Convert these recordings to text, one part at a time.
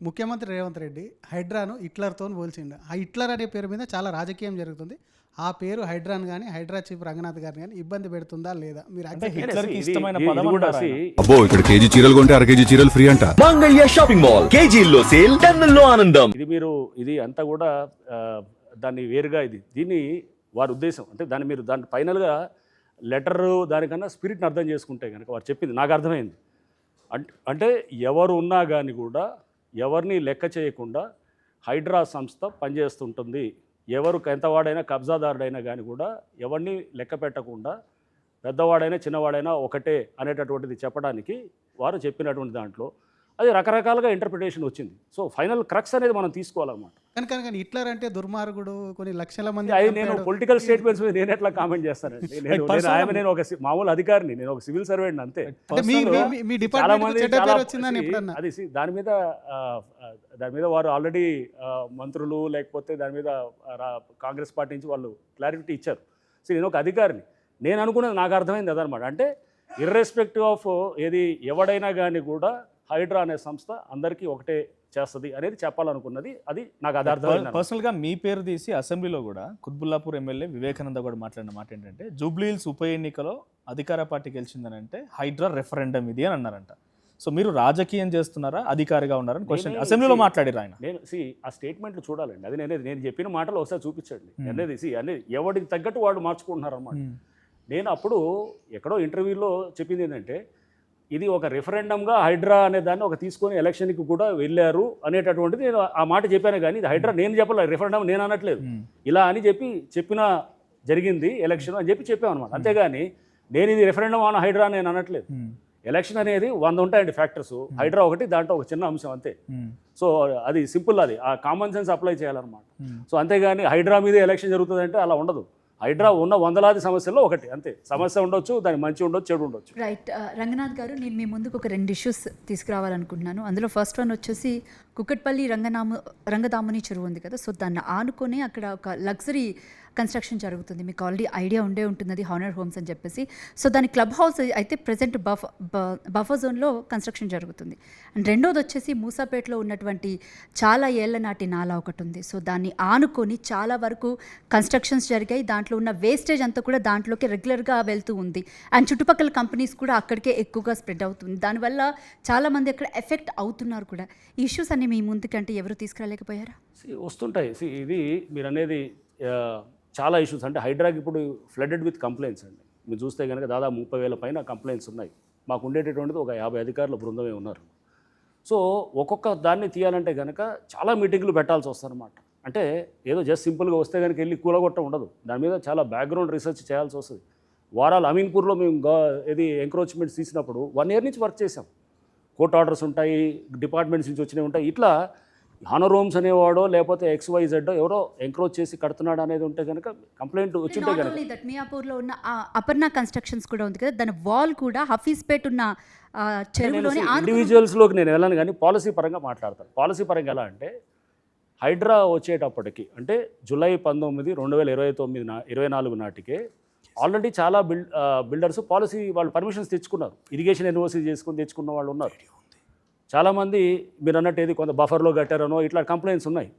ముఖ్యమంత్రి రేవంత్ రెడ్డి హైడ్రాను హిట్లర్తో పోల్చిండు. ఆ హిట్లర్ అనే పేరు మీద చాలా రాజకీయం జరుగుతుంది. ఆ పేరు హైడ్రాన్ కానీ హైడ్రా చీఫ్ రంగనాథ్ గారిని కానీ ఇబ్బంది పెడుతుందా లేదా మీరు హిట్లర్కి ఇష్టమైన పదం అబ్బో ఇక్కడ కేజీ చీరలు కొంటే అర కేజీ చీరలు ఫ్రీ అంట. మంగళ్య షాపింగ్ మాల్, కేజీల్లో సేల్, టన్నుల్లో ఆనందం. ఇది అంతా కూడా దాన్ని వేరుగా దీన్ని వారి ఉద్దేశం అంటే దాన్ని ఫైనల్గా లెటర్ దానికన్నా స్పిరిట్ని అర్థం చేసుకుంటే కనుక వారు చెప్పింది నాకు అర్థమైంది. అంటే ఎవరు ఉన్నా కానీ కూడా ఎవరిని లెక్క చేయకుండా హైడ్రా సంస్థ పనిచేస్తుంటుంది. ఎవరు ఎంతవాడైనా కబ్జాదారుడైనా కానీ కూడా ఎవరిని లెక్క పెట్టకుండా పెద్దవాడైనా చిన్నవాడైనా ఒకటే అనేటటువంటిది చెప్పడానికి వారు చెప్పినటువంటి దాంట్లో అది రకరకాలుగా ఇంటర్ప్రిటేషన్ వచ్చింది. సో ఫైనల్ క్రక్స్ అనేది మనం తీసుకోవాలన్నమాట. కానీ హిట్లర్ అంటే దుర్మార్గుడు, కొన్ని లక్షల మంది. అది నేను పొలిటికల్ స్టేట్మెంట్స్ మీద నేను ఎట్లా కామెంట్ చేస్తానండి. నేను ఒక మామూలు అధికారిని, నేను ఒక సివిల్ సర్వెంట్ అంతే. చాలా మంది అది దాని మీద వారు ఆల్రెడీ మంత్రులు లేకపోతే దాని మీద కాంగ్రెస్ పార్టీ నుంచి వాళ్ళు క్లారిటీ ఇచ్చారు. సో నేను ఒక అధికారిని, నేను అనుకున్నది నాకు అర్థమైంది అదనమాట. అంటే ఇర్రెస్పెక్టివ్ ఆఫ్ ఏది ఎవడైనా కానీ కూడా హైడ్రా అనే సంస్థ అందరికీ ఒకటే చేస్తుంది అనేది చెప్పాలనుకున్నది. అది నాకు అది అర్థమైంది. పర్సనల్గా మీ పేరు తీసి అసెంబ్లీలో కూడా కుత్బుల్లాపూర్ ఎమ్మెల్యే వివేకానంద కూడా మాట్లాడిన మాట ఏంటంటే జూబ్లీహిల్స్ ఉప ఎన్నికలో అధికార పార్టీ గెలిచిందని అంటే హైడ్రా రెఫరెండం ఇది అని అన్నారంట. సో మీరు రాజకీయం చేస్తున్నారా, అధికారిగా ఉన్నారని క్వశ్చన్ అసెంబ్లీలో మాట్లాడారు ఆయన. నేను ఆ స్టేట్మెంట్లు చూడాలండి. అది నేను చెప్పిన మాటలు ఒకసారి చూపించండి. అనేది ఎవరికి తగ్గట్టు వాళ్ళు మార్చుకుంటున్నారు అన్నమాట. నేను అప్పుడు ఎక్కడో ఇంటర్వ్యూలో చెప్పింది ఏంటంటే ఇది ఒక రెఫరెండంగా హైడ్రా అనే దాన్ని ఒక తీసుకొని ఎలక్షన్కి కూడా వెళ్ళారు అనేటటువంటిది నేను ఆ మాట చెప్పాను. కానీ ఇది హైడ్రా నేను చెప్పలేదు, రెఫరెండం నేను అనట్లేదు. ఇలా అని చెప్పిన జరిగింది ఎలక్షన్ అని చెప్పాను అనమాట. అంతేగాని నేను ఇది రెఫరెండం ఆన్ హైడ్రా నేను అనట్లేదు. ఎలక్షన్ అనేది 100 ఉంటాయండి ఫ్యాక్టర్స్, హైడ్రా ఒకటి దాంట్లో ఒక చిన్న అంశం అంతే. సో అది సింపుల్, అది ఆ కామన్ సెన్స్ అప్లై చేయాలన్నమాట. సో అంతేగాని హైడ్రా మీద ఎలక్షన్ జరుగుతుందంటే అలా ఉండదు. హైడ్రా ఉన్న వందలాది సమస్యల్లో ఒకటి అంతే. సమస్య ఉండొచ్చు, దాని మంచి ఉండొచ్చు, చెడు ఉండొచ్చు. రైట్. రంగనాథ్ గారు, నేను మీ ముందుకు ఒక 2 ఇష్యూస్ తీసుకురావాలనుకుంటున్నాను. అందులో ఫస్ట్ వన్ వచ్చేసి కుక్కట్పల్లి రంగదాముని చెరువు ఉంది కదా, సో దాన్ని ఆనుకొని అక్కడ ఒక లగ్జరీ కన్స్ట్రక్షన్ జరుగుతుంది. మీకు ఆల్రెడీ ఐడియా ఉండే ఉంటుంది, అది హానర్ హోమ్స్ అని చెప్పేసి. సో దాని క్లబ్ హౌస్ అయితే ప్రజెంట్ బఫర్ జోన్లో కన్స్ట్రక్షన్ జరుగుతుంది. అండ్ రెండోది వచ్చేసి మూసాపేటలో ఉన్నటువంటి చాలా ఏళ్ల నాటి నాలా ఒకటి ఉంది. సో దాన్ని ఆనుకొని చాలా వరకు కన్స్ట్రక్షన్స్ జరిగాయి. దాంట్లో ఉన్న వేస్టేజ్ అంతా కూడా దాంట్లోకి రెగ్యులర్గా వెళ్తూ ఉంది. అండ్ చుట్టుపక్కల కంపెనీస్ కూడా అక్కడికే ఎక్కువగా స్ప్రెడ్ అవుతుంది. దానివల్ల చాలామంది అక్కడ ఎఫెక్ట్ అవుతున్నారు కూడా. ఈ ఇష్యూస్ అన్ని మీ ముందుకంటే ఎవరు తీసుకురాలేకపోయారా? వస్తుంటాయి. ఇది మీరు అనేది చాలా ఇష్యూస్. అంటే హైడ్రాకి ఇప్పుడు ఫ్లడెడ్ విత్ కంప్లైంట్స్ అండి. మీరు చూస్తే కనుక దాదాపు 30,000 పైన కంప్లైంట్స్ ఉన్నాయి. మాకు ఉండేటటువంటిది ఒక 50 అధికారుల బృందమే ఉన్నారు. సో ఒక్కొక్క దాన్ని తీయాలంటే కనుక చాలా మీటింగ్లు పెట్టాల్సి వస్తుందన్నమాట. అంటే ఏదో జస్ట్ సింపుల్గా వస్తే కనుక వెళ్ళి కూలగొట్ట ఉండదు. దాని మీద చాలా బ్యాక్గ్రౌండ్ రీసెర్చ్ చేయాల్సి వస్తుంది. వారాలు అమీన్పూర్లో మేము ఎంక్రోచ్మెంట్స్ తీసినప్పుడు 1 year నుంచి వర్క్ చేసాం. కోర్ట్ ఆర్డర్స్ ఉంటాయి, డిపార్ట్మెంట్స్ నుంచి వచ్చినవి ఉంటాయి. ఇట్లా హానర్ హోమ్స్ అనేవాడో లేకపోతే XYZ ఎవరో ఎంక్రోచ్ చేసి కడుతున్నాడు అనేది ఉంటే కనుక కంప్లైంట్ వచ్చింటే కనుక. మియాపూర్లో ఉన్న అపర్ణ కన్స్ట్రక్షన్స్ కూడా ఉంది కదా, దాని వాల్ కూడా హఫీజ్పేట్ ఉన్న చెరువులోని ఇండివిజువల్స్లోకి నేను వెళ్ళాను. కానీ పాలసీ పరంగా మాట్లాడతాను. పాలసీ పరంగా ఎలా అంటే హైడ్రా వచ్చేటప్పటికి అంటే జూలై 19, 2024 నాటికే ఆల్రెడీ చాలా బిల్డర్స్ పాలసీ వాళ్ళు పర్మిషన్స్ తెచ్చుకున్నారు. ఇరిగేషన్ ఎన్ఓసీ తెచ్చుకున్న వాళ్ళు ఉన్నారు. చాలామంది మీరు అన్నట్టు ఏది కొంత బఫర్లో కట్టారనో ఇట్లా కంప్లైంట్స్ ఉన్నాయి.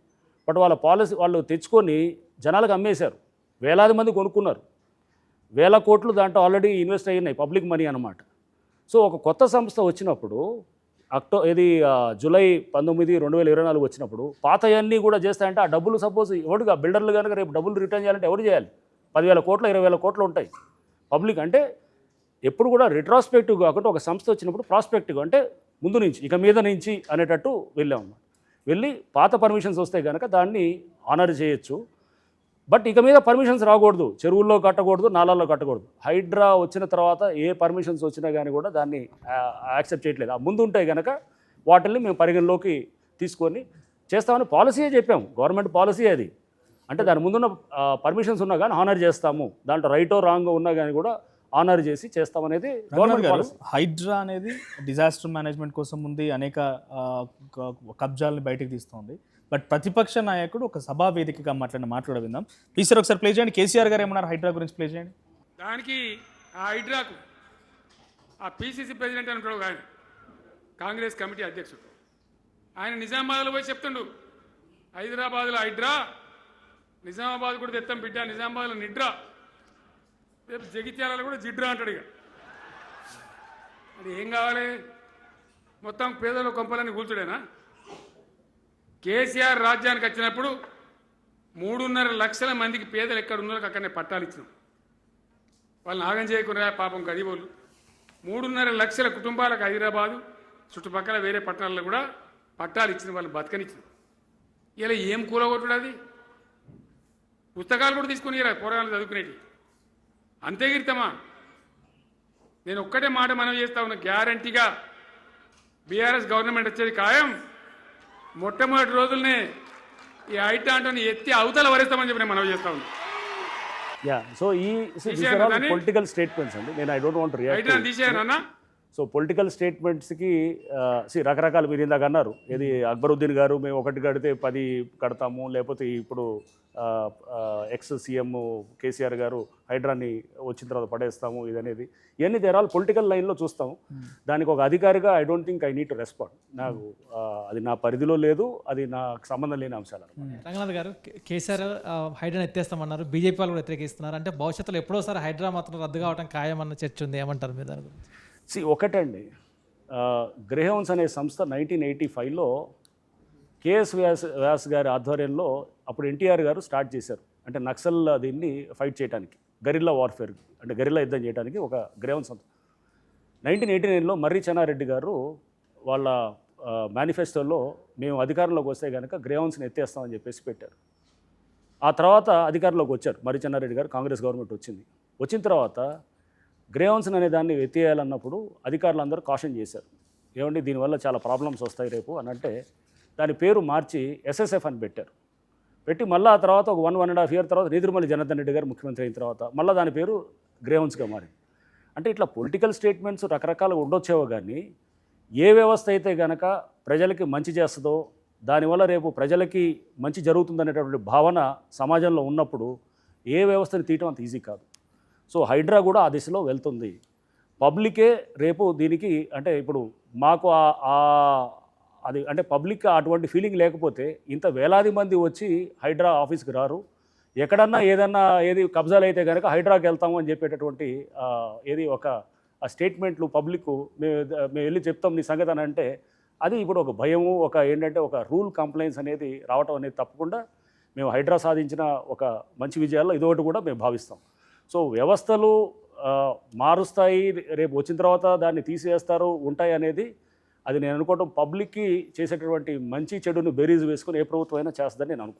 బట్ వాళ్ళ పాలసీ వాళ్ళు తెచ్చుకొని జనాలకు అమ్మేశారు. వేలాది మంది కొనుక్కున్నారు. 1000 కోట్లు దాంట్లో ఆల్రెడీ ఇన్వెస్ట్ అయినాయి, పబ్లిక్ మనీ అనమాట. సో ఒక కొత్త సంస్థ వచ్చినప్పుడు జూలై 19, 2024 వచ్చినప్పుడు పాతయన్నీ కూడా చేస్తాయంటే ఆ డబ్బులు సపోజ్ ఎవడుగా బిల్డర్లు కనుక రేపు డబ్బులు రిటర్న్ చేయాలంటే ఎవరు చేయాలి? 10,000 కోట్లు 20,000 కోట్లు ఉంటాయి పబ్లిక్. అంటే ఎప్పుడు కూడా రిట్రాస్పెక్టివ్ కాకుండా ఒక సంస్థ వచ్చినప్పుడు ప్రాస్పెక్టివ్ అంటే ముందు నుంచి ఇక మీద నుంచి అనేటట్టు వెళ్ళాము. వెళ్ళి పాత పర్మిషన్స్ వస్తే కనుక దాన్ని ఆనర్ చేయొచ్చు. బట్ ఇక మీద పర్మిషన్స్ రాకూడదు, చెరువుల్లో కట్టకూడదు, నాలాల్లో కట్టకూడదు. హైడ్రా వచ్చిన తర్వాత ఏ పర్మిషన్స్ వచ్చినా కానీ కూడా దాన్ని యాక్సెప్ట్ చేయట్లేదు. ఆ ముందు ఉంటే కనుక వాటిల్ని మేము పరిగణలోకి తీసుకొని చేస్తామని పాలసీయే చెప్పాము. గవర్నమెంట్ పాలసీ అది. అంటే దాని ముందున్న పర్మిషన్స్ ఉన్నా కానీ ఆనర్ చేస్తాము, దాంట్లో రైటో రాంగో ఉన్నా కానీ కూడా ఆనర్ చేసి చేస్తామనేది గవర్నమెంట్ పాలసీ. హైడ్రా అనేది డిజాస్టర్ మేనేజ్మెంట్ కోసం ఉంది, అనేక కబ్జాలను బయటకు తీస్తుంది. బట్ ప్రతిపక్ష నాయకుడు ఒక సభా వేదికగా మాట్లాడ విందాం. ప్లీజ్ సార్ ఒకసారి ప్లే చేయండి. కేసీఆర్ గారు ఏమన్నారు హైడ్రా గురించి, ప్లే చేయండి. దానికి ఆ హైడ్రాకు ఆ PCC ప్రెసిడెంట్ అనుకోడు కానీ కాంగ్రెస్ కమిటీ అధ్యక్షుడు ఆయన నిజామాబాద్లో పోయి చెప్తుండు, హైదరాబాద్లో హైడ్రా, నిజామాబాద్ కూడా తెత్తాం బిడ్డ, నిజామాబాద్లో నిడ్రా, రేపు జగిత్యాలలో కూడా జిడ్రా అంటాడు. ఇక అది ఏం కావాలి? మొత్తం పేదల కొంపలని కూల్చుడేనా? కేసీఆర్ రాజ్యానికి వచ్చినప్పుడు 3.5 లక్షల మందికి పేదలు ఎక్కడ ఉన్నారో అక్కడనే పట్టాలు ఇచ్చినాం. వాళ్ళని ఆగం చేయకుండా పాపం గరీబోళ్ళు 3.5 లక్షల కుటుంబాలకు హైదరాబాదు చుట్టుపక్కల వేరే పట్టణాల్లో కూడా పట్టాలు ఇచ్చిన వాళ్ళు బతకనిచ్చిన. ఇలా ఏం కూలగొట్టుడు అది? పుస్తకాలు కూడా తీసుకుని పోరాటాలు చదువుకునేటి అంతే గిరితమా? నేను ఒక్కటే మాట మనం చేస్తా ఉన్నా, గ్యారంటీగా బీఆర్ఎస్ గవర్నమెంట్ వచ్చేది ఖాయం. మొట్టమొదటి రోజులనే ఈ ఐటాంటోని ఎత్తి అవతల వరేస్తామని చెప్పి నేను మనం చేస్తా ఉన్నా. యా, సో పొలిటికల్ స్టేట్మెంట్స్ అండి. నేను ఐ డోంట్ వాంట్ రియాక్ట్. ఐటాన్ తీసేయనన్నా. సో పొలిటికల్ స్టేట్మెంట్స్కి రకరకాలు మీరు ఇందాక అన్నారు. ఏది అక్బరుద్దీన్ గారు మేము ఒకటి కడితే 10 కడతాము, లేకపోతే ఇప్పుడు ఎక్స్ సీఎం కేసీఆర్ గారు హైడ్రాని వచ్చిన తర్వాత పడేస్తాము, ఇదనేది ఇవన్నీ దేరాలు పొలిటికల్ లైన్లో చూస్తాము. దానికి ఒక అధికారిగా I don't think I need to respond. నాకు అది నా పరిధిలో లేదు, అది నాకు సంబంధం లేని అంశాలు. రంగనాథ్ గారు, కేసీఆర్ హైడ్రాని ఎత్తేస్తామన్నారు, బీజేపీ వాళ్ళు కూడా వ్యతిరేకిస్తున్నారు. అంటే భవిష్యత్తులో ఎప్పుడోసారి హైడ్రా మాత్రం రద్దు కావడం ఖాయమన్న చర్చ ఉంది, ఏమంటారు మీరు దాని గురించి? ఒకటండి, గ్రేహౌన్స్ అనే సంస్థ 1985లో కేఎస్ వ్యాస్ గారి ఆధ్వర్యంలో అప్పుడు ఎన్టీఆర్ గారు స్టార్ట్ చేశారు. అంటే నక్సల్ దీన్ని ఫైట్ చేయడానికి, గరిల్లా వార్ఫేర్ అంటే గరిల్లా యుద్ధం చేయడానికి ఒక గ్రేహౌన్స్ సంస్థ. 1989లో మర్రి చెన్నారెడ్డి గారు వాళ్ళ మేనిఫెస్టోలో మేము అధికారంలోకి వస్తే కనుక గ్రేహౌన్స్ని ఎత్తేస్తామని చెప్పేసి పెట్టారు. ఆ తర్వాత అధికారంలోకి వచ్చారు మర్రి చెన్నారెడ్డి గారు, కాంగ్రెస్ గవర్నమెంట్ వచ్చింది. వచ్చిన తర్వాత గ్రేహౌన్స్ అనే దాన్ని ఎత్తేయాలన్నప్పుడు అధికారులందరూ కాషన్ చేశారు. ఏమంటే దీనివల్ల చాలా ప్రాబ్లమ్స్ వస్తాయి రేపు అని అంటే దాని పేరు మార్చి ఎస్ఎస్ఎఫ్ అని పెట్టారు. పెట్టి మళ్ళీ ఆ తర్వాత ఒక 1.5 year తర్వాత నీతిరుమల్లి జనార్దన్ రెడ్డి గారు ముఖ్యమంత్రి అయిన తర్వాత మళ్ళీ దాని పేరు గ్రేహౌన్స్గా మారింది. అంటే ఇట్లా పొలిటికల్ స్టేట్మెంట్స్ రకరకాలుగా ఉండొచ్చేవో కానీ ఏ వ్యవస్థ అయితే కనుక ప్రజలకి మంచి చేస్తుందో, దానివల్ల రేపు ప్రజలకి మంచి జరుగుతుందనేటటువంటి భావన సమాజంలో ఉన్నప్పుడు ఏ వ్యవస్థని తీయటం అంత ఈజీ కాదు. సో హైడ్రా కూడా ఆ దిశలో వెళ్తుంది. పబ్లికే రేపు దీనికి అంటే ఇప్పుడు మాకు అది అంటే పబ్లిక్ అటువంటి ఫీలింగ్ లేకపోతే ఇంత వేలాది మంది వచ్చి హైడ్రా ఆఫీస్కి రారు. ఎక్కడన్నా ఏది కబ్జాలు అయితే కనుక హైడ్రాకి వెళ్తాము అని చెప్పేటటువంటి ఏది ఒక స్టేట్మెంట్లు పబ్లిక్ మేము వెళ్ళి చెప్తాం నీ సంగతి అని అంటే అది ఇప్పుడు ఒక భయము, ఒక ఏంటంటే ఒక రూల్ కంప్లైంట్స్ అనేది రావటం అనేది తప్పకుండా మేము హైడ్రా సాధించిన ఒక మంచి విజయాల్లో ఇదొకటి కూడా మేము భావిస్తాం. సో వ్యవస్థలు మారుస్తాయి, రేపు వచ్చిన తర్వాత దాన్ని తీసేస్తారు, ఉంటాయి అనేది అది నేను అనుకోవటం పబ్లిక్కి చేసేటటువంటి మంచి చెడును బేరీజు వేసుకొని ఏ ప్రభుత్వం అయినా చేస్తుందని నేను అనుకుంటున్నాను.